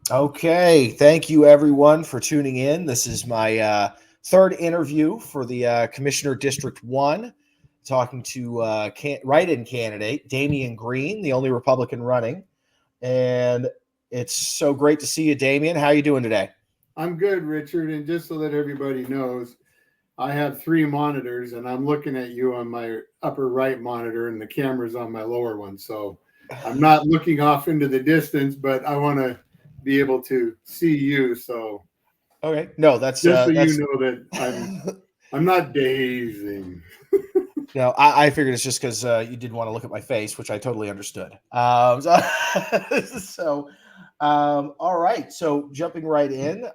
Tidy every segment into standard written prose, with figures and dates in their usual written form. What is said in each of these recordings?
Okay, thank you everyone for tuning in. This is my third interview for the Commissioner District 1, talking to write-in candidate Damian Greene, the only Republican running. And it's so great to see you, Damian. How are you doing today? I'm good, Richard. And just so that everybody knows, I have three monitors and I'm looking at you on my upper right monitor and the camera's on my lower one. So I'm not looking off into the distance, but I want to be able to see you. So Okay, no, that's just so you that's know that I'm not dazing. no. I figured it's just because you didn't want to look at my face, which I totally understood. So, all right. So jumping right in,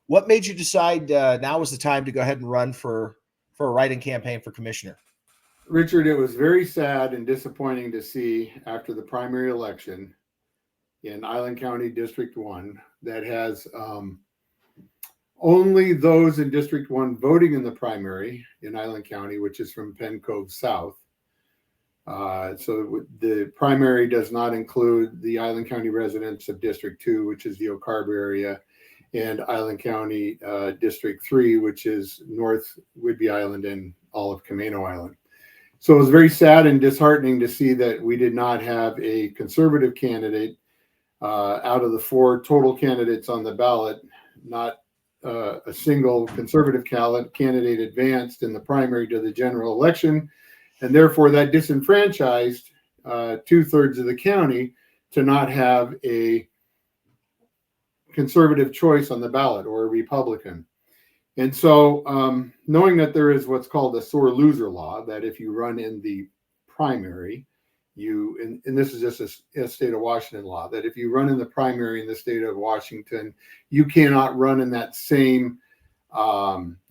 what made you decide now was the time to go ahead and run for a write-in campaign for commissioner? Richard, it was very sad and disappointing to see after the primary election in Island County District 1 that has only those in District 1 voting in the primary in Island County, which is from Penn Cove South. So the primary does not include the Island County residents of District 2, which is the Oak Harbor area, and Island County District 3, which is North Whidbey Island and all of Camano Island. So it was very sad and disheartening to see that we did not have a conservative candidate out of the four total candidates on the ballot, not a single conservative candidate advanced in the primary to the general election, and therefore that disenfranchised 2/3 of the county to not have a conservative choice on the ballot or a Republican. And so, knowing that there is what's called a sore loser law, that if you run in the primary, and this is just a state of Washington law, that if you run in the primary in the state of Washington, you cannot run in that same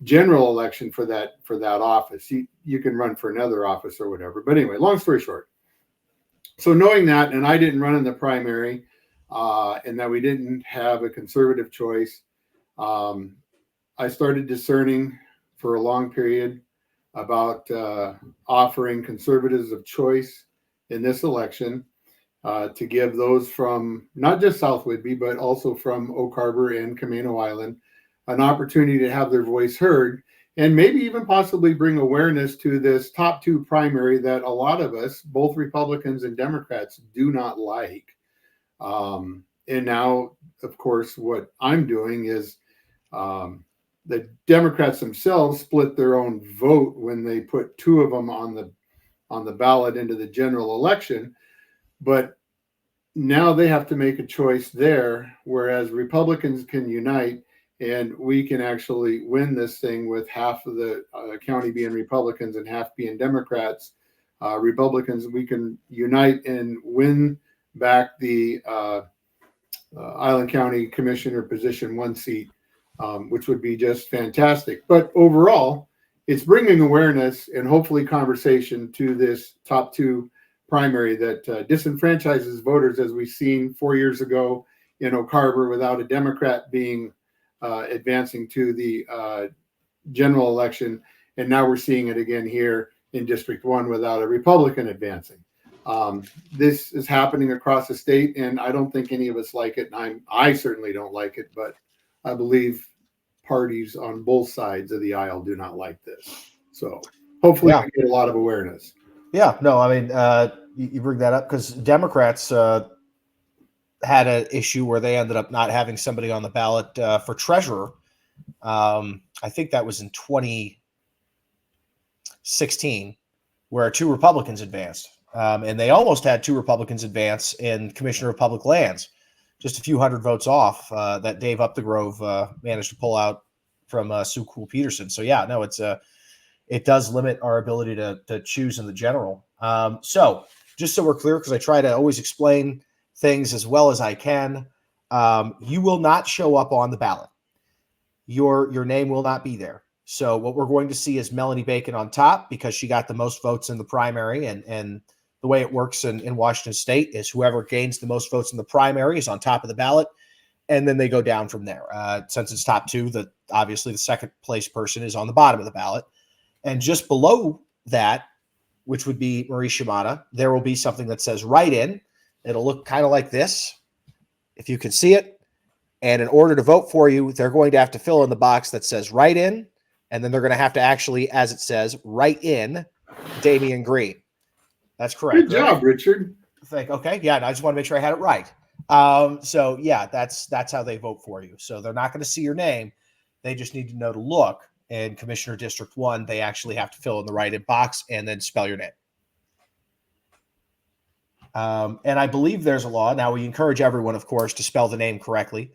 general election for that office. You can run for another office or whatever. But anyway, long story short. So knowing that, and I didn't run in the primary, and that we didn't have a conservative choice, I started discerning for a long period about offering conservatives of choice in this election to give those from not just South Whidbey, but also from Oak Harbor and Camano Island an opportunity to have their voice heard and maybe even possibly bring awareness to this top two primary that a lot of us, both Republicans and Democrats, do not like. And now, of course, what I'm doing is the Democrats themselves split their own vote when they put two of them on the ballot into the general election, but now they have to make a choice there, whereas Republicans can unite and we can actually win this thing with half of the county being Republicans and half being Democrats. Republicans, we can unite and win back the Island County Commissioner position one seat, which would be just fantastic. But overall, it's bringing awareness and hopefully conversation to this top two primary that disenfranchises voters, as we've seen 4 years ago in Oak Harbor without a Democrat being advancing to the general election. And now we're seeing it again here in District 1 without a Republican advancing. This is happening across the state, and I don't think any of us like it. And I certainly don't like it, but I believe parties on both sides of the aisle do not like this. So hopefully Yeah, we get a lot of awareness. yeah. No, I mean, you bring that up because Democrats had an issue where they ended up not having somebody on the ballot for treasurer. I think that was in 2016, where two Republicans advanced. And they almost had two Republicans advance in Commissioner of Public Lands, just a few hundred votes off that Dave Upthegrove managed to pull out from Sue Cool Peterson. So yeah, no, it does limit our ability to choose in the general. So just so we're clear, because I try to always explain things as well as I can, you will not show up on the ballot. Your name will not be there. So what we're going to see is Melanie Bacon on top because she got the most votes in the primary, and the way it works in Washington State is whoever gains the most votes in the primary is on top of the ballot, and then they go down from there. Since it's top two, obviously the second place person is on the bottom of the ballot, and just below that, which would be Marie Shimada, there will be something that says write-in. It'll look kind of like this, if you can see it. And in order to vote for you, they're going to have to fill in the box that says write in, and then they're going to have to actually, as it says, write in Damian Greene. That's correct. Good job, Richard. Okay, yeah, and I just want to make sure I had it right. So yeah, that's how they vote for you. So they're not going to see your name; they just need to know to look. In Commissioner District 1, they actually have to fill in the write-in box and then spell your name. And I believe there's a law now. We encourage everyone, of course, to spell the name correctly.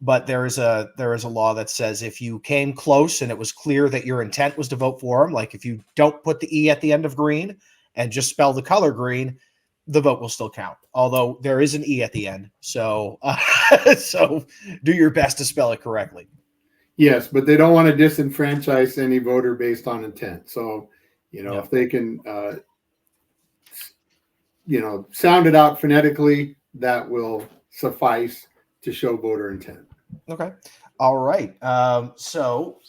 But there is a law that says if you came close and it was clear that your intent was to vote for him, like if you don't put the E at the end of Green and just spell the color green, the vote will still count. Although there is an E at the end, so so do your best to spell it correctly. Yes, but they don't want to disenfranchise any voter based on intent. So, if they can, sound it out phonetically, that will suffice to show voter intent. Okay. All right. So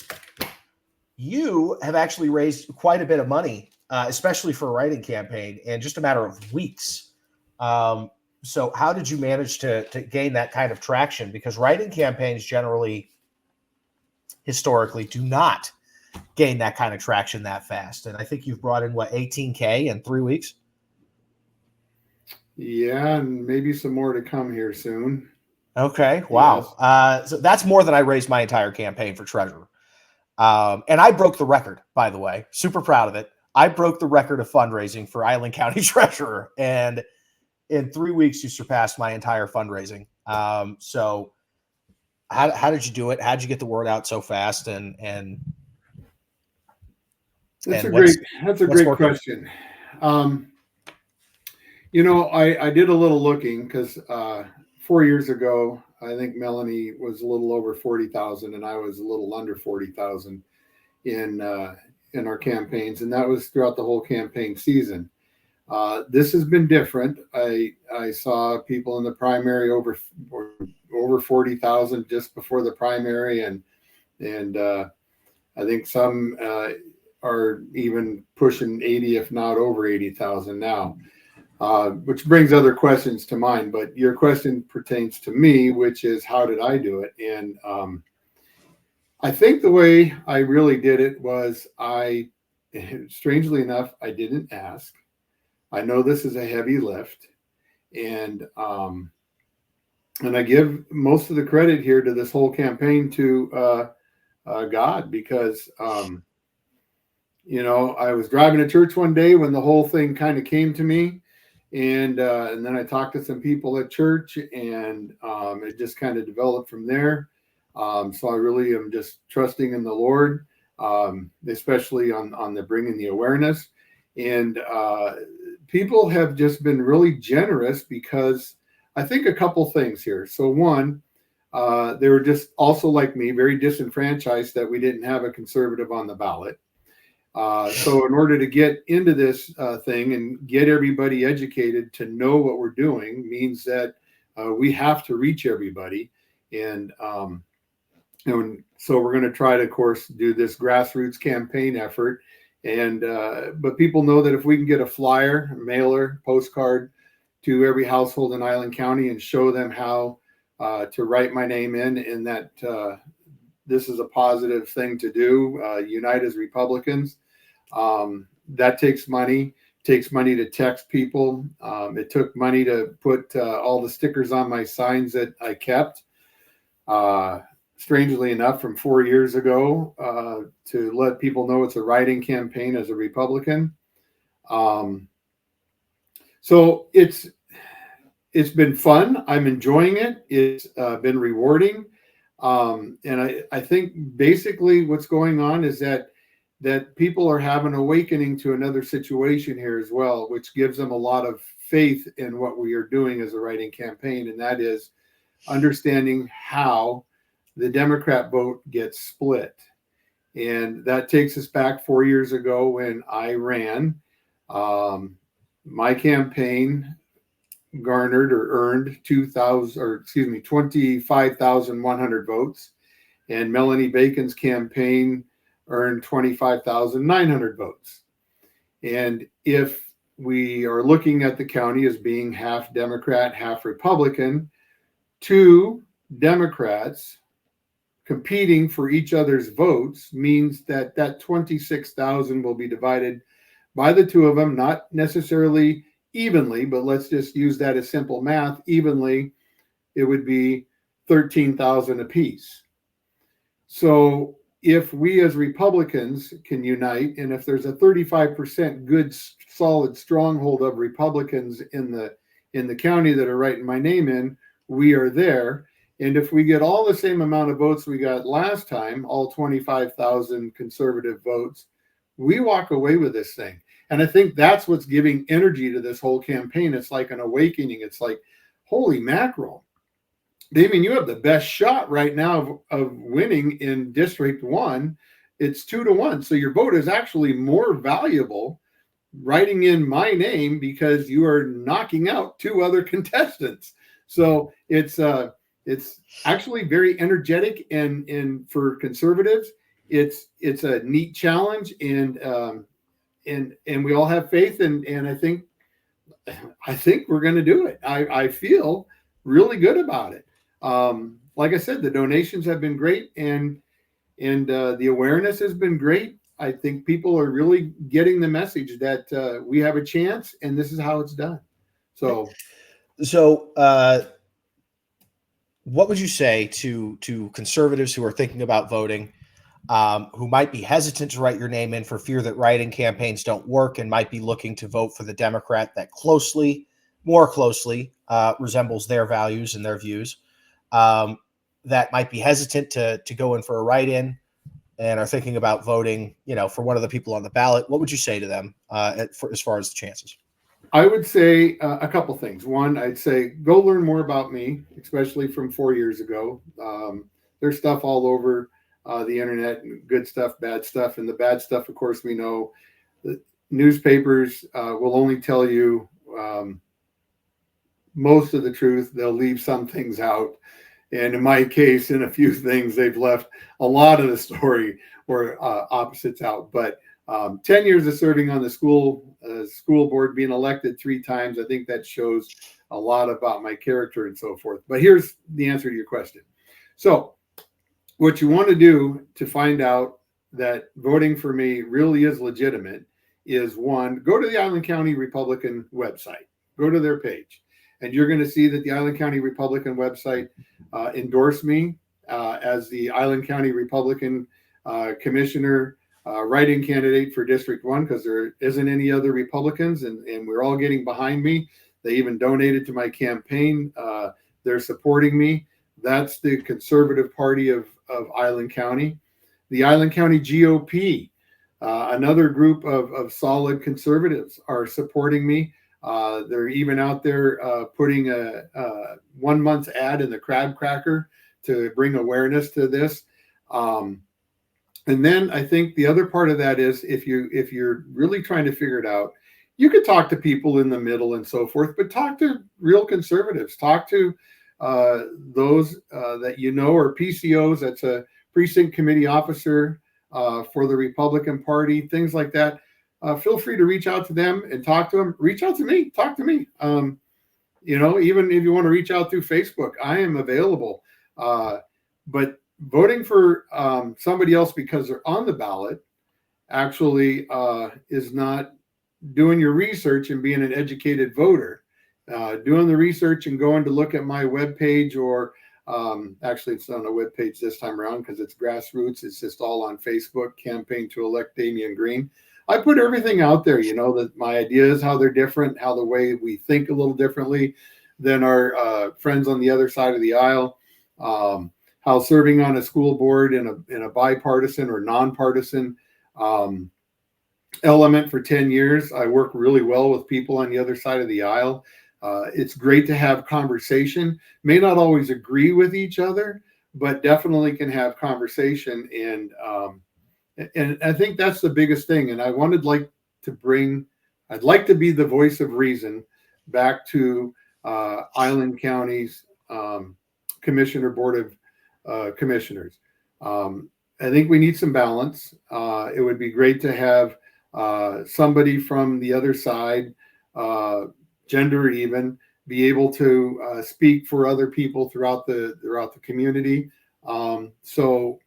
you have actually raised quite a bit of money, especially for a write-in campaign, in just a matter of weeks. So how did you manage to gain that kind of traction? Because write-in campaigns generally, historically, do not gain that kind of traction that fast. And I think you've brought in, 18K in 3 weeks? Yeah, and maybe some more to come here soon. Okay. Wow. Yes. So that's more than I raised my entire campaign for treasurer. And I broke the record, by the way. Super proud of it. I broke the record of fundraising for Island County treasurer. And in 3 weeks, you surpassed my entire fundraising. So how did you do it? How did you get the word out so fast? And that's a great question. I did a little looking because 4 years ago, I think Melanie was a little over 40,000 and I was a little under 40,000 in our campaigns. And that was throughout the whole campaign season. This has been different. I saw people in the primary over 40,000 just before the primary. And I think some are even pushing 80, if not over 80,000 now. Which brings other questions to mind, but your question pertains to me, which is how did I do it? And I think the way I really did it was strangely enough, I didn't ask. I know this is a heavy lift, and I give most of the credit here to this whole campaign to God, because I was driving to church one day when the whole thing kind of came to me. And then I talked to some people at church, and it just kind of developed from there. So I really am just trusting in the Lord, especially on the bringing the awareness. And people have just been really generous, because I think a couple things here. So one, they were just also like me, very disenfranchised that we didn't have a conservative on the ballot. So in order to get into this thing and get everybody educated to know what we're doing means that we have to reach everybody. And so we're going to try to, of course, do this grassroots campaign effort. And but people know that if we can get a flyer, a mailer, postcard to every household in Island County and show them how to write my name in, and that this is a positive thing to do, unite as Republicans. That takes money. Takes money to text people. It took money to put all the stickers on my signs that I kept. Strangely enough, from 4 years ago, to let people know it's a write-in campaign as a Republican. So it's been fun. I'm enjoying it. It's been rewarding. And I think basically what's going on is that people are having an awakening to another situation here as well, which gives them a lot of faith in what we are doing as a write-in campaign. And that is understanding how the Democrat vote gets split. And that takes us back 4 years ago when I ran. My campaign garnered or earned 25,100 votes, and Melanie Bacon's campaign earned 25,900 votes. And if we are looking at the county as being half Democrat, half Republican, to Democrats competing for each other's votes means that that 26,000 will be divided by the two of them, not necessarily evenly, but let's just use that as simple math. Evenly, it would be 13,000 apiece. So if we as Republicans can unite, and if there's a 35% good, solid stronghold of Republicans in the county that are writing my name in, we are there. And if we get all the same amount of votes we got last time, all 25,000 conservative votes, we walk away with this thing. And I think that's what's giving energy to this whole campaign. It's like an awakening. It's like, holy mackerel. Damian, you have the best shot right now of winning in District 1. It's 2-1. So your vote is actually more valuable writing in my name because you are knocking out two other contestants. So it's actually very energetic, and for conservatives, it's a neat challenge, and we all have faith, and I think we're going to do it. I feel really good about it. Like I said, the donations have been great, and the awareness has been great. I think people are really getting the message that we have a chance, and this is how it's done. So what would you say to conservatives who are thinking about voting, who might be hesitant to write your name in for fear that write-in campaigns don't work and might be looking to vote for the Democrat that more closely resembles their values and their views, that might be hesitant to go in for a write-in and are thinking about voting, for one of the people on the ballot? What would you say to them as far as the chances? I would say a couple things. One, I'd say go learn more about me, especially from 4 years ago. There's stuff all over the internet, good stuff, bad stuff. And the bad stuff, of course, we know the newspapers will only tell you most of the truth. They'll leave some things out. And in my case, in a few things, they've left a lot of the story or opposites out. But 10 years of serving on the school board, being elected 3 times, I think that shows a lot about my character and so forth. But here's the answer to your question. So what you want to do to find out that voting for me really is legitimate is, one, go to the Island County Republican website, go to their page, and you're going to see that the Island County Republican website endorsed me as the Island County Republican Commissioner write-in candidate for District 1, because there isn't any other Republicans, and we're all getting behind me. They even donated to my campaign. They're supporting me. That's the conservative party of Island County. The Island County GOP, another group of solid conservatives, are supporting me. They're even out there putting a 1 month ad in the Crab Cracker to bring awareness to this. And then I think the other part of that is, if you're really trying to figure it out, you could talk to people in the middle and so forth, but talk to real conservatives. Talk to those that are PCOs. That's a precinct committee officer for the Republican Party, things like that. Feel free to reach out to them and talk to them. Reach out to me. Talk to me. Even if you want to reach out through Facebook, I am available. But voting for somebody else because they're on the ballot actually is not doing your research and being an educated voter. Doing the research and going to look at my webpage, or actually it's on a webpage this time around because it's grassroots. It's just all on Facebook, Campaign to Elect Damian Greene. I put everything out there, that my ideas, how they're different, how the way we think a little differently than our friends on the other side of the aisle, how serving on a school board in a bipartisan or nonpartisan element for 10 years, I work really well with people on the other side of the aisle. It's great to have conversation. May not always agree with each other, but definitely can have conversation. And I think that's the biggest thing. And I'd like to be the voice of reason back to Island County's Commissioner Board of Commissioners. I think we need some balance. It would be great to have somebody from the other side, gender even, be able to speak for other people throughout the community. So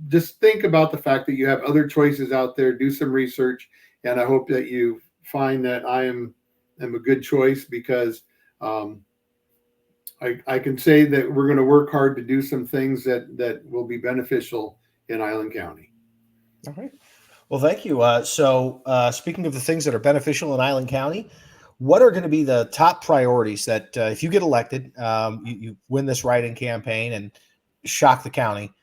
just think about the fact that you have other choices out there. Do some research, and I hope that you find that I am a good choice, because I can say that we're going to work hard to do some things that will be beneficial in Island County. All right. Well, thank you. So speaking of the things that are beneficial in Island County, what are going to be the top priorities that if you get elected, you win this write-in campaign and shock the county,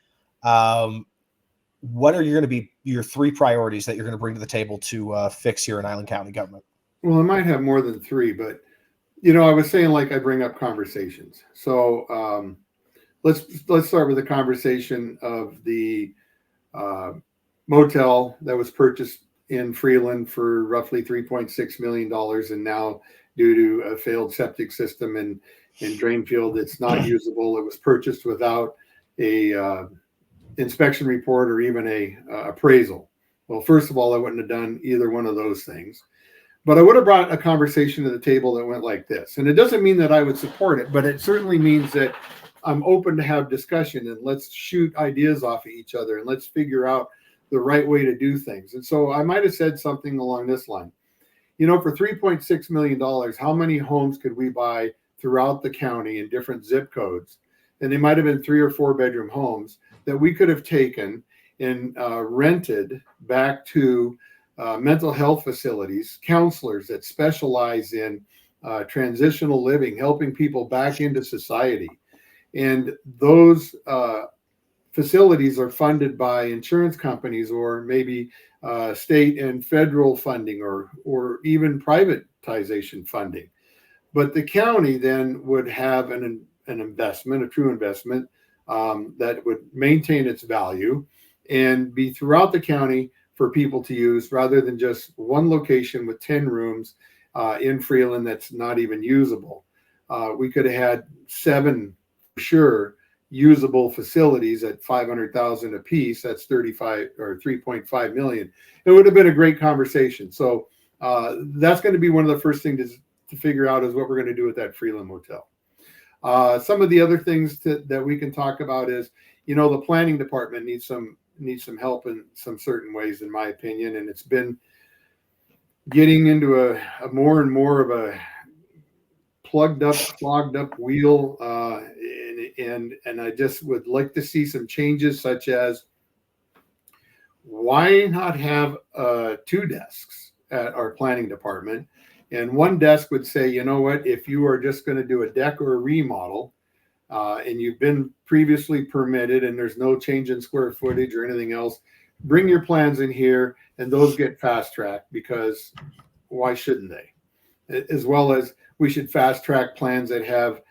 what are going to be your 3 priorities that you're going to bring to the table to fix here in Island County government? Well, I might have more than 3, but I was saying, like, I bring up conversations. So let's start with the conversation of the motel that was purchased in Freeland for roughly $3.6 million, and now, due to a failed septic system in Drainfield, it's not usable. It was purchased without a inspection report or even a appraisal. Well, first of all, I wouldn't have done either one of those things, but I would have brought a conversation to the table that went like this. And it doesn't mean that I would support it, but it certainly means that I'm open to have discussion, and let's shoot ideas off of each other, and let's figure out the right way to do things. And so I might have said something along this line. For $3.6 million, how many homes could we buy throughout the county in different zip codes? And they might have been 3 or 4 bedroom homes that we could have taken and rented back to mental health facilities, counselors that specialize in transitional living, helping people back into society. And those facilities are funded by insurance companies, or maybe state and federal funding, or even privatization funding. But the county then would have an investment, a true investment, that would maintain its value and be throughout the county for people to use, rather than just one location with 10 rooms in Freeland that's not even usable. We could have had 7 for sure usable facilities at $500,000 a piece. That's 35 or 3.5 million. It would have been a great conversation. So that's going to be one of the first things to figure out, is what we're going to do with that Freeland motel. Some of the other things that we can talk about is, the planning department needs some help in some certain ways, in my opinion, and it's been getting into a more and more of a clogged up wheel, and I just would like to see some changes, such as, why not have 2 desks at our planning department? And one desk would say, you know what, if you are just going to do a deck or a remodel, and you've been previously permitted and there's no change in square footage or anything else, bring your plans in here, and those get fast tracked, because why shouldn't they? As well as, we should fast track plans that have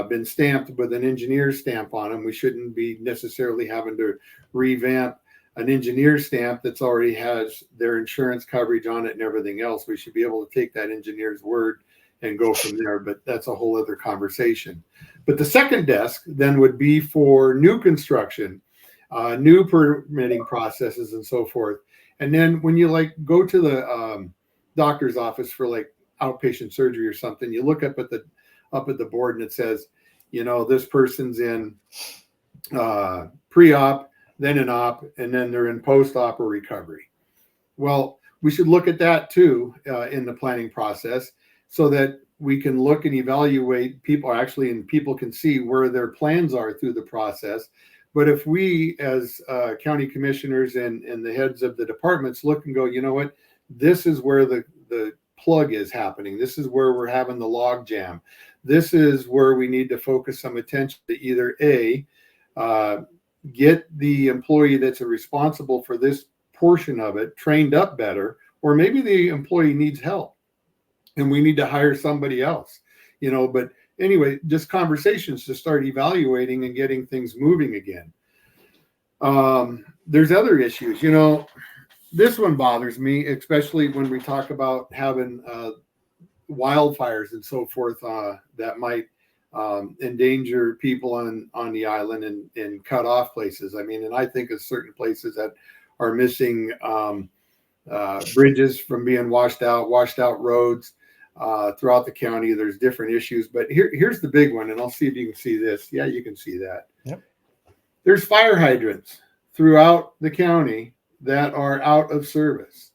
been stamped with an engineer's stamp on them. We shouldn't be necessarily having to revamp an engineer's stamp that's already has their insurance coverage on it and everything else. We should be able to take that engineer's word and go from there, but that's a whole other conversation. But the second desk then would be for new construction, new permitting processes, and so forth. And then when you go to the doctor's office for outpatient surgery or something, you look up at the board, and it says, this person's in pre-op, then in op, and then they're in post-op or recovery. Well, we should look at that too in the planning process, so that we can look and evaluate people, and people can see where their plans are through the process. But if we, as county commissioners and the heads of the departments, look and go, you know what, this is where the plug is happening. This is where we're having the log jam. This is where we need to focus some attention to either get the employee that's responsible for this portion of it trained up better, or maybe the employee needs help and we need to hire somebody else, but anyway, just conversations to start evaluating and getting things moving again. There's other issues, this one bothers me, especially when we talk about having wildfires and so forth that might endanger people on the island and cut off places. I mean, and I think of certain places that are missing bridges from being washed out roads. throughout the county. There's different issues, but here's the big one, and I'll see if you can see this. Yeah, you can see that. Yep. There's fire hydrants throughout the county that are out of service.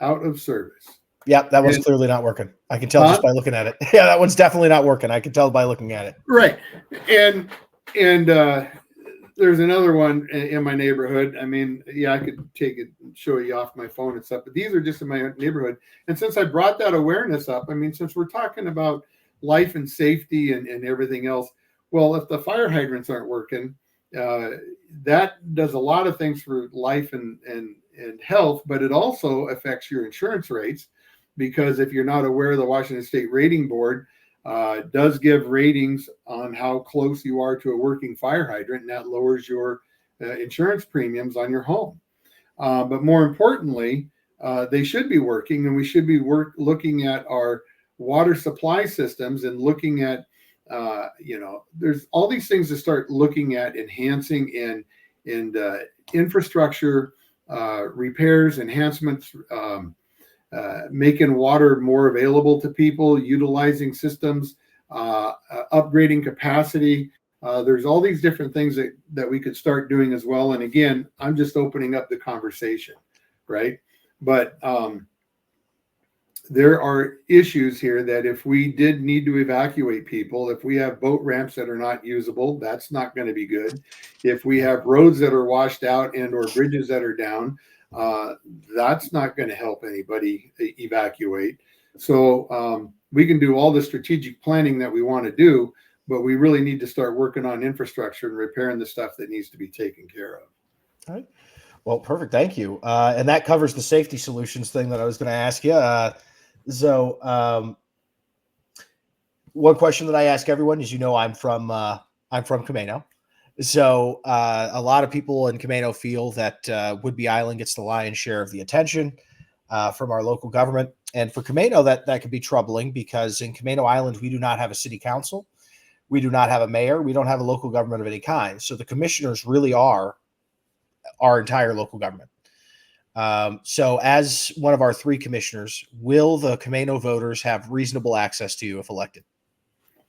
Out of service. Yeah, that one's clearly not working. I can tell just by looking at it. Yeah, that one's definitely not working. I can tell by looking at it. Right. And there's another one in my neighborhood. I mean, yeah, I could take it and show you off my phone and stuff, but these are just in my neighborhood. And since I brought that awareness up, I mean, since we're talking about life and safety and everything else, well, if the fire hydrants aren't working, that does a lot of things for life and health, but it also affects your insurance rates, because if you're not aware, the Washington State Rating Board does give ratings on how close you are to a working fire hydrant, and that lowers your insurance premiums on your home. But more importantly, they should be working, and we should be looking at our water supply systems and looking at, there's all these things to start looking at enhancing and infrastructure repairs, enhancements, making water more available to people, utilizing systems, upgrading capacity. There's all these different things that we could start doing as well. And again, I'm just opening up the conversation, right? But there are issues here that if we did need to evacuate people, if we have boat ramps that are not usable, that's not going to be good. If we have roads that are washed out and or bridges that are down, that's not going to help anybody evacuate. So we can do all the strategic planning that we want to do, but we really need to start working on infrastructure and repairing the stuff that needs to be taken care of. All right. Well, perfect. Thank you. And that covers the safety solutions thing that I was going to ask you. So one question that I ask everyone is, I'm from Camano. So a lot of people in Camano feel that Whidbey Island gets the lion's share of the attention from our local government. And for Camano, that could be troubling, because in Camano Island, we do not have a city council. We do not have a mayor. We don't have a local government of any kind. So the commissioners really are our entire local government. So as one of our three commissioners, will the Camano voters have reasonable access to you if elected?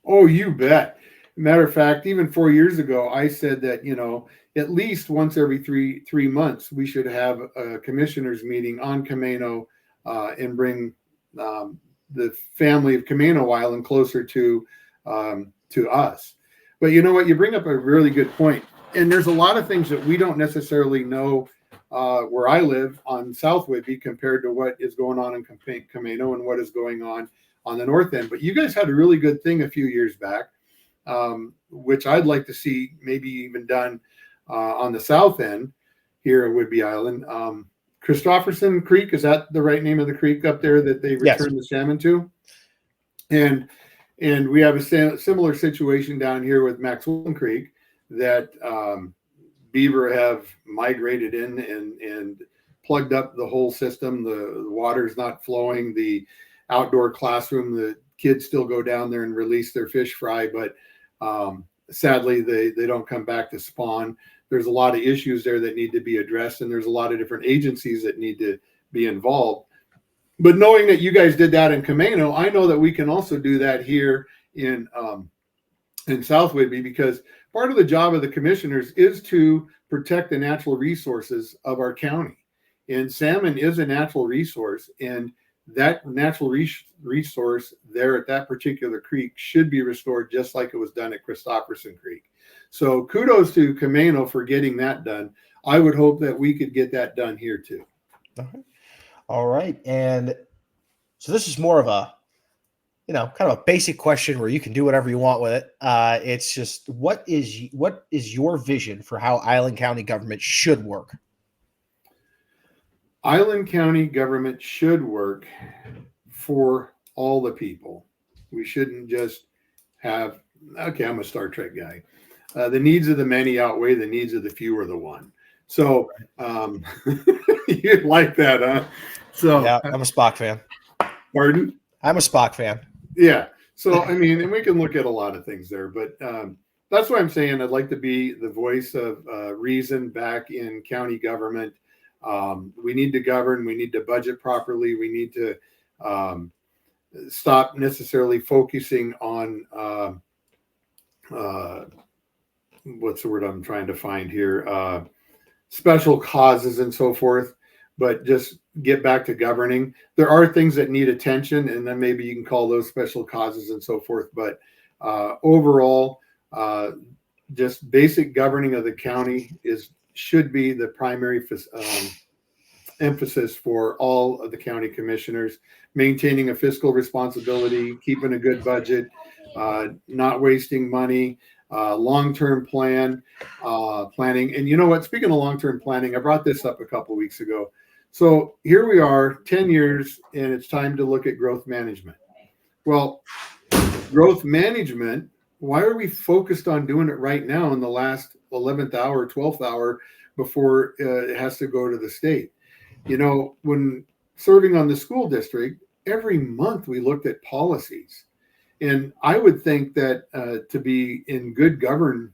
Oh, you bet. Matter of fact, even 4 years ago, I said that, at least once every three months, we should have a commissioners meeting on Camano and bring the family of Camano Island closer to us. But you know what? You bring up a really good point. And there's a lot of things that we don't necessarily know where I live on South Whidbey compared to what is going on in Camano and what is going on the north end. But you guys had a really good thing a few years back, which I'd like to see maybe even done on the south end here at Whidbey Island. Christopherson Creek, is that the right name of the creek up there that they return the salmon to? And we have a similar situation down here with Maxwell Creek, that beaver have migrated in and plugged up the whole system. The water is not flowing. The outdoor classroom, the kids still go down there and release their fish fry, but sadly they don't come back to spawn. There's a lot of issues there that need to be addressed, and there's a lot of different agencies that need to be involved. But knowing that you guys did that in Camano, I know that we can also do that here in South Whidbey, because part of the job of the commissioners is to protect the natural resources of our county. And salmon is a natural resource, and that natural resource there at that particular creek should be restored just like it was done at Christopherson Creek. So kudos to Camano for getting that done. I would hope that we could get that done here too. All right. And so this is more of a, kind of a basic question where you can do whatever you want with it. It's just, what is your vision for how Island County government should work? Island County government should work for all the people. We shouldn't just have, okay, I'm a Star Trek guy. The needs of the many outweigh the needs of the few or the one. So you like that, huh? So yeah, I'm a Spock fan. Pardon? I'm a Spock fan. Yeah. So, I mean, and we can look at a lot of things there, but that's why I'm saying I'd like to be the voice of reason back in county government. We need to govern. We need to budget properly. We need to stop necessarily focusing on what's the word I'm trying to find here? Special causes and so forth, but just get back to governing. There are things that need attention, and then maybe you can call those special causes and so forth. But overall, just basic governing of the county should be the primary emphasis for all of the county commissioners. Maintaining a fiscal responsibility, keeping a good budget, not wasting money, long-term planning. And you know what? Speaking of long-term planning, I brought this up a couple of weeks ago. So here we are, 10 years, and it's time to look at growth management. Well, growth management, why are we focused on doing it right now in the last 11th hour, 12th hour before it has to go to the state? You know, when serving on the school district, every month we looked at policies. And I would think that to be in good governing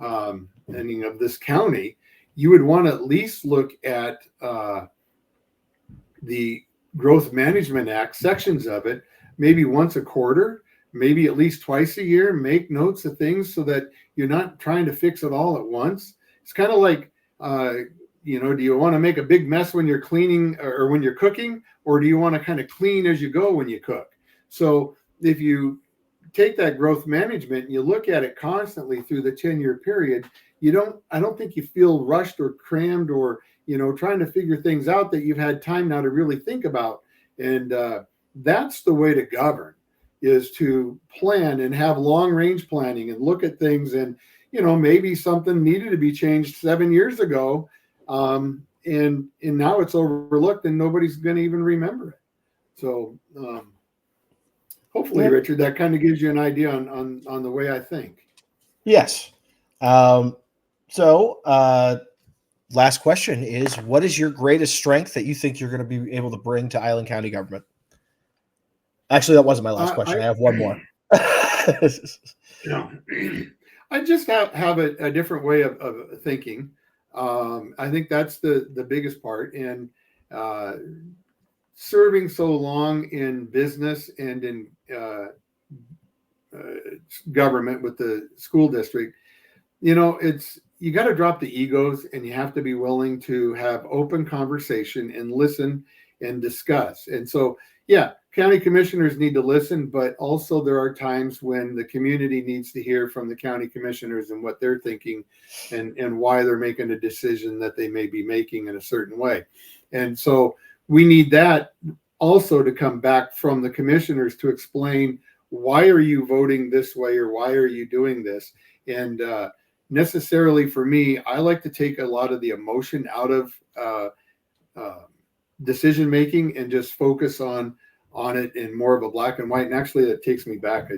of this county, you would want to at least look at the Growth Management Act, sections of it, maybe once a quarter, maybe at least twice a year, make notes of things so that you're not trying to fix it all at once. It's kind of like, do you want to make a big mess when you're cleaning or when you're cooking, or do you want to kind of clean as you go when you cook? So if you take that growth management and you look at it constantly through the 10-year period, I don't think you feel rushed or crammed or, trying to figure things out that you've had time now to really think about. And that's the way to govern, is to plan and have long range planning and look at things. And, maybe something needed to be changed 7 years ago. And now it's overlooked and nobody's going to even remember it. So hopefully, Richard, that kind of gives you an idea on the way I think. Yes. Last question is, what is your greatest strength that you think you're going to be able to bring to Island County government? Actually, that wasn't my last question. I have one more. I just have a different way of thinking. I think that's the biggest part. And serving so long in business and in government with the school district, you got to drop the egos, and you have to be willing to have open conversation and listen and discuss. And so, yeah, county commissioners need to listen, but also there are times when the community needs to hear from the county commissioners and what they're thinking and why they're making a decision that they may be making in a certain way. And so we need that also to come back from the commissioners to explain, why are you voting this way, or why are you doing this? And necessarily for me, I like to take a lot of the emotion out of decision making and just focus on it in more of a black and white. And actually, that takes me back.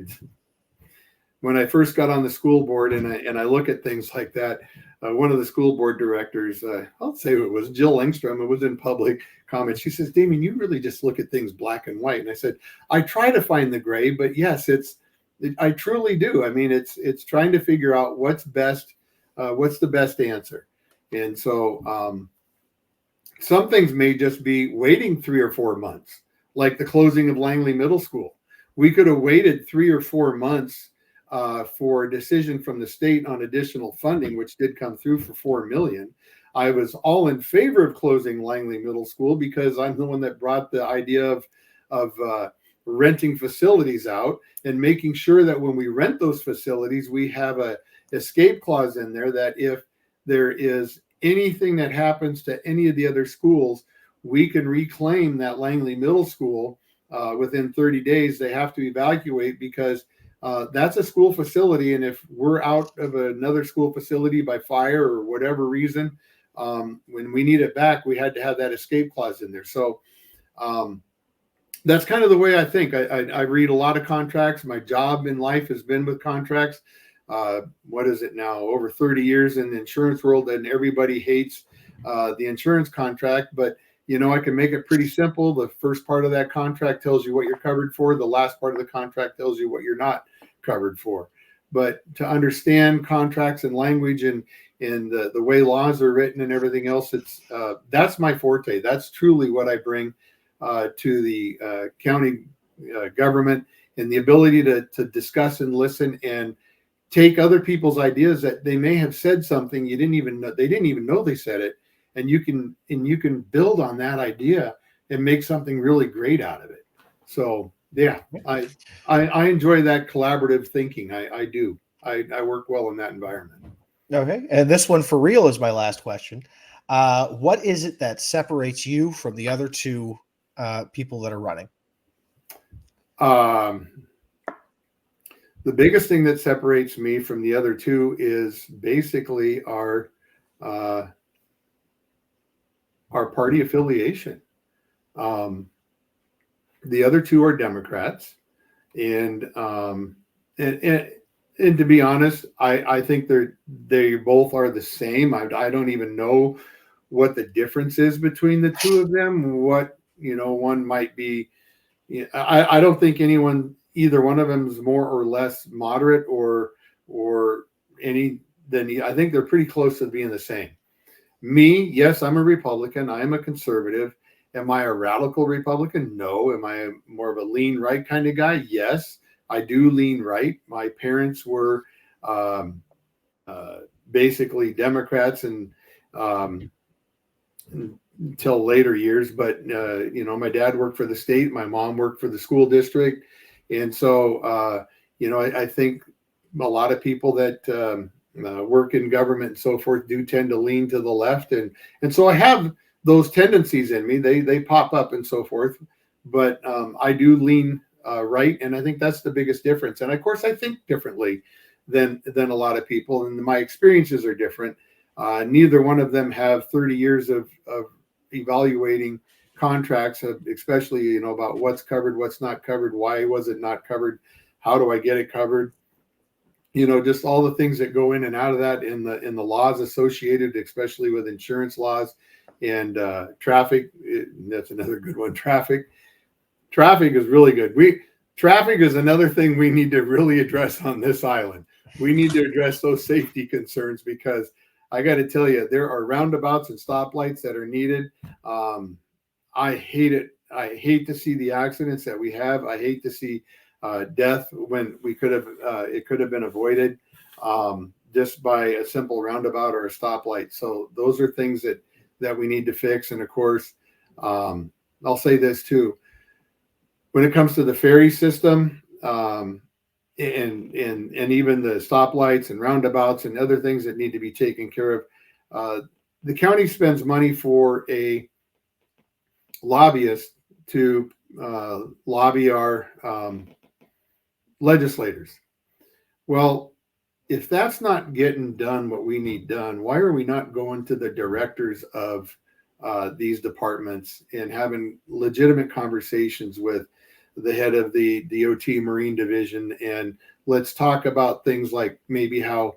When I first got on the school board and I look at things like that, one of the school board directors, I'll say it was Jill Engstrom, it was in public comment. She says, "Damian, you really just look at things black and white." And I said, "I try to find the gray, but yes, I truly do. I mean, it's trying to figure out what's best, what's the best answer." And so some things may just be waiting 3 or 4 months, like the closing of Langley Middle School. We could have waited 3 or 4 months for a decision from the state on additional funding, which did come through for $4 million. I was all in favor of closing Langley Middle School because I'm the one that brought the idea of renting facilities out and making sure that when we rent those facilities, we have a escape clause in there that if there is anything that happens to any of the other schools, we can reclaim that Langley Middle School within 30 days. They have to evacuate because that's a school facility. And if we're out of another school facility by fire or whatever reason, when we need it back, we had to have that escape clause in there. So that's kind of the way I think. I read a lot of contracts. My job in life has been with contracts. What is it now? Over 30 years in the insurance world, and everybody hates the insurance contract. But, I can make it pretty simple. The first part of that contract tells you what you're covered for. The last part of the contract tells you what you're not covered for. But to understand contracts and language and the way laws are written and everything else, that's my forte. That's truly what I bring to the county government, and the ability to discuss and listen and take other people's ideas that they may have said something you didn't even know, they didn't even know they said it, and you can build on that idea and make something really great out of it. So yeah, I enjoy that collaborative thinking. I do. I work well in that environment. Okay. And this one for real is my last question. What is it that separates you from the other two people that are running? Um, the biggest thing that separates me from the other two is basically uh, our party affiliation. Um, the other two are Democrats, and and to be honest, I think they both are the same. I don't even know what the difference is between the two of them. What, one might be. I don't think either one of them is more or less moderate or any than. I think they're pretty close to being the same. Me, yes, I'm a Republican. I am a conservative. Am I a radical Republican? No. Am I more of a lean right kind of guy? Yes, I do lean right. My parents were um, uh, basically Democrats and um, until later years. But my dad worked for the state. My mom worked for the school district, and so I think a lot of people that work in government and so forth do tend to lean to the left, and so I have those tendencies in me. They pop up and so forth, but I do lean right, and I think that's the biggest difference. And of course, I think differently than a lot of people, and my experiences are different. Neither one of them have 30 years of evaluating contracts, especially about what's covered, what's not covered, why was it not covered, how do I get it covered, just all the things that go in and out of that in the laws associated, especially with insurance laws and traffic. That's another good one. Traffic is really good. Traffic is another thing we need to really address on this island. We need to address those safety concerns, because I got to tell you, there are roundabouts and stoplights that are needed. I hate it. I hate to see the accidents that we have. I hate to see death when it could have been avoided just by a simple roundabout or a stoplight. So those are things that we need to fix. And of course, I'll say this too. When it comes to the ferry system, and even the stoplights and roundabouts and other things that need to be taken care of, the county spends money for a lobbyist to lobby our legislators. Well, if that's not getting done what we need done, why are we not going to the directors of these departments and having legitimate conversations with the head of the DOT Marine Division, and let's talk about things like maybe how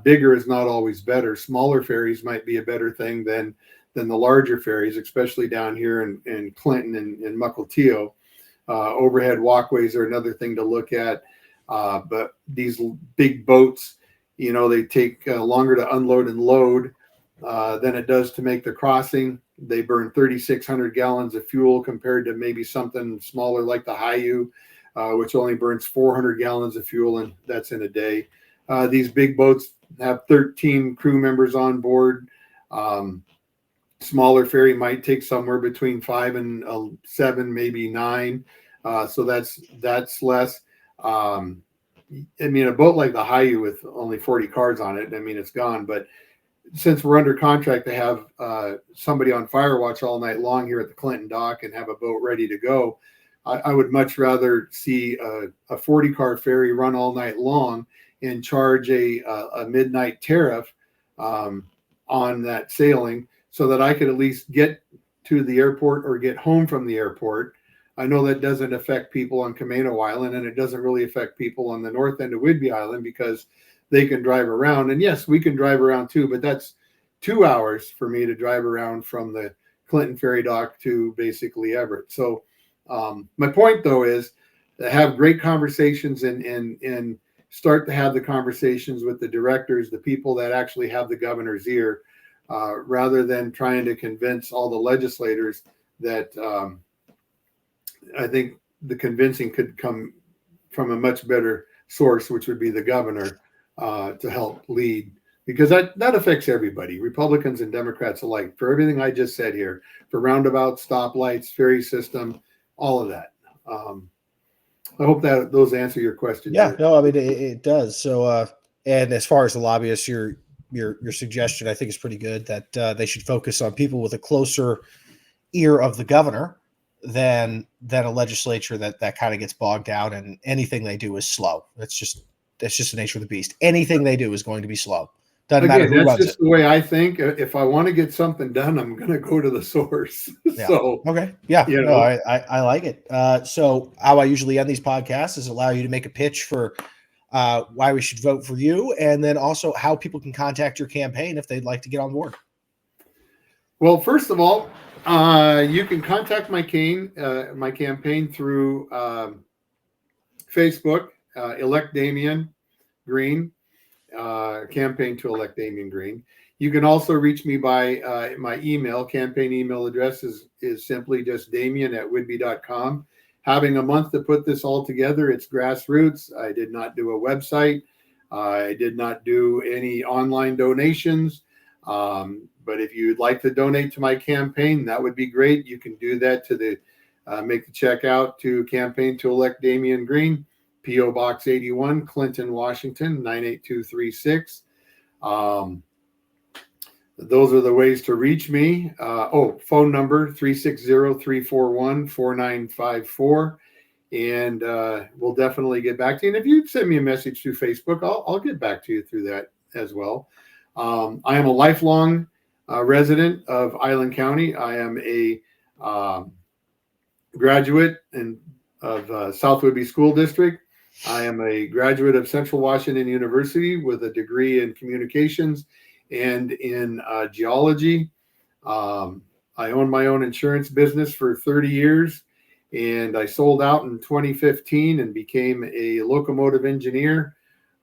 bigger is not always better. Smaller ferries might be a better thing than the larger ferries, especially down here in Clinton and Mukilteo. Overhead walkways are another thing to look at. But these big boats, they take longer to unload and load than it does to make the crossing. They burn 3,600 gallons of fuel compared to maybe something smaller like the Hayu, which only burns 400 gallons of fuel, and that's in a day. These big boats have 13 crew members on board. Smaller ferry might take somewhere between 5 and 7, maybe 9. So that's less. A boat like the Hayu with only 40 cars on it, it's gone. But since we're under contract to have somebody on fire watch all night long here at the Clinton dock and have a boat ready to go, I would much rather see a 40-car ferry run all night long and charge a midnight tariff on that sailing, so that I could at least get to the airport or get home from the airport. I know that doesn't affect people on Camano Island, and it doesn't really affect people on the north end of Whidbey Island, because they can drive around. And yes, we can drive around too, but that's 2 hours for me to drive around from the Clinton ferry dock to basically Everett. So my point though is to have great conversations and start to have the conversations with the directors, the people that actually have the governor's ear, rather than trying to convince all the legislators that I think the convincing could come from a much better source, which would be the governor, to help lead, because that affects everybody, Republicans and Democrats alike, for everything I just said here, for roundabouts, stoplights, ferry system, all of that. I hope that those answer your questions. Yeah, no, I mean it does. So, and as far as the lobbyists, your suggestion I think is pretty good, that they should focus on people with a closer ear of the governor than a legislature that kind of gets bogged down, and anything they do is slow. That's just the nature of the beast. Anything they do is going to be slow. Doesn't matter who That's runs just it. the way I think. If I want to get something done, I'm going to go to the source. Yeah. So okay, yeah, you no, know. I like it. So how I usually end these podcasts is allow you to make a pitch for why we should vote for you, and then also how people can contact your campaign if they'd like to get on board. Well, first of all, you can contact my campaign through Facebook, elect Damian Greene, campaign to elect Damian Greene. You can also reach me by my email. Campaign email address is simply just damian@whidbey.com. Having a month to put this all together, it's grassroots. I did not do a website. I did not do any online donations. But if you'd like to donate to my campaign, that would be great. You can do that to make the check out to campaign to elect Damian Greene, P.O. Box 81, Clinton, Washington, 98236. Those are the ways to reach me. Phone number 360-341-4954. And we'll definitely get back to you. And if you send me a message through Facebook, I'll get back to you through that as well. I am a lifelong resident of Island County. I am a graduate of South Whidbey School District. I am a graduate of Central Washington University with a degree in communications and in geology. I owned my own insurance business for 30 years, and I sold out in 2015 and became a locomotive engineer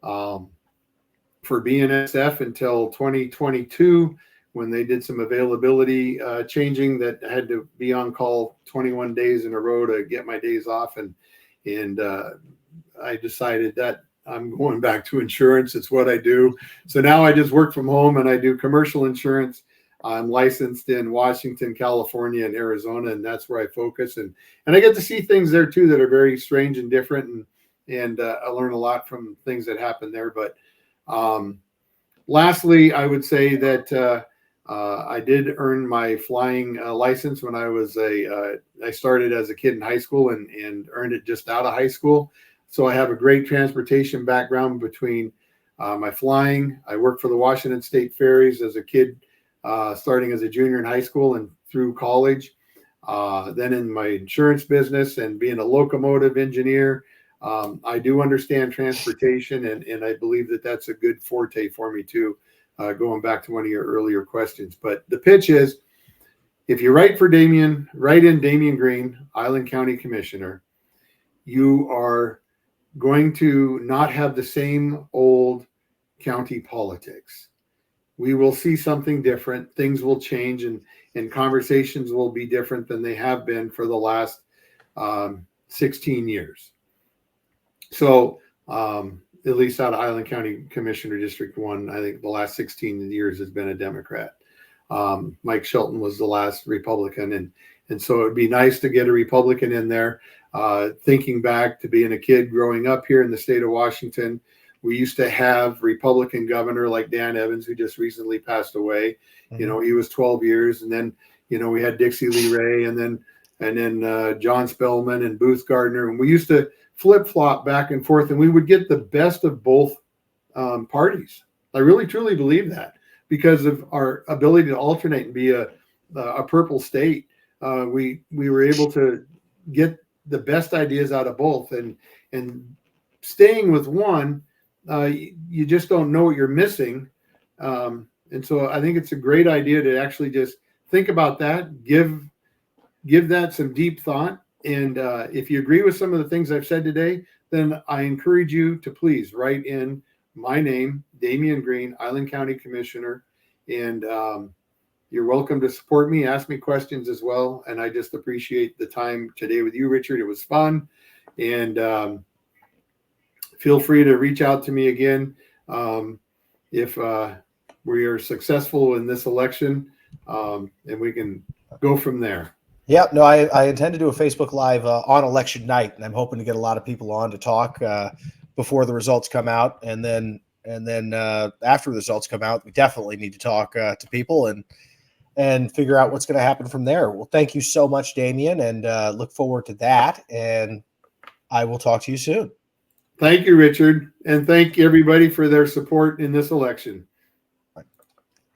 for BNSF until 2022, when they did some availability changing that I had to be on call 21 days in a row to get my days off. And I decided that I'm going back to insurance. It's what I do. So now I just work from home and I do commercial insurance. I'm licensed in Washington, California, and Arizona, and that's where I focus. And I get to see things there too that are very strange and different. And I learn a lot from things that happen there. But lastly, I would say that I did earn my flying license when I started as a kid in high school and earned it just out of high school. So I have a great transportation background between my flying. I worked for the Washington State Ferries as a kid, starting as a junior in high school and through college. Then in my insurance business and being a locomotive engineer, I do understand transportation, and I believe that that's a good forte for me too, going back to one of your earlier questions. But the pitch is, if you write in Damian Greene, Island County Commissioner, you are going to not have the same old county politics. We will see something different. Things will change, and conversations will be different than they have been for the last 16 years. So at least out of Island County Commissioner District 1, I think the last 16 years has been a Democrat. Mike Shelton was the last Republican. And so it'd be nice to get a Republican in there. Thinking back to being a kid growing up here in the state of Washington, we used to have Republican governor like Dan Evans, who just recently passed away. Mm-hmm. He was 12 years. And then, we had Dixie Lee Ray and then John Spellman and Booth Gardner. And we used to flip-flop back and forth, and we would get the best of both parties. I really, truly believe that, because of our ability to alternate and be a purple state. We were able to get the best ideas out of both, and staying with one, you just don't know what you're missing. And so I think it's a great idea to actually just think about that, give that some deep thought. And if you agree with some of the things I've said today, then I encourage you to please write in my name, Damian Greene, Island County Commissioner, and you're welcome to support me, ask me questions as well. And I just appreciate the time today with you, Richard. It was fun. And feel free to reach out to me again if we are successful in this election, and we can go from there. Yeah, no, I intend to do a Facebook Live on election night, and I'm hoping to get a lot of people on to talk before the results come out, and then after the results come out, we definitely need to talk to people and figure out what's going to happen from there. Well, thank you so much, Damian, and look forward to that. And I will talk to you soon. Thank you, Richard, and thank everybody for their support in this election.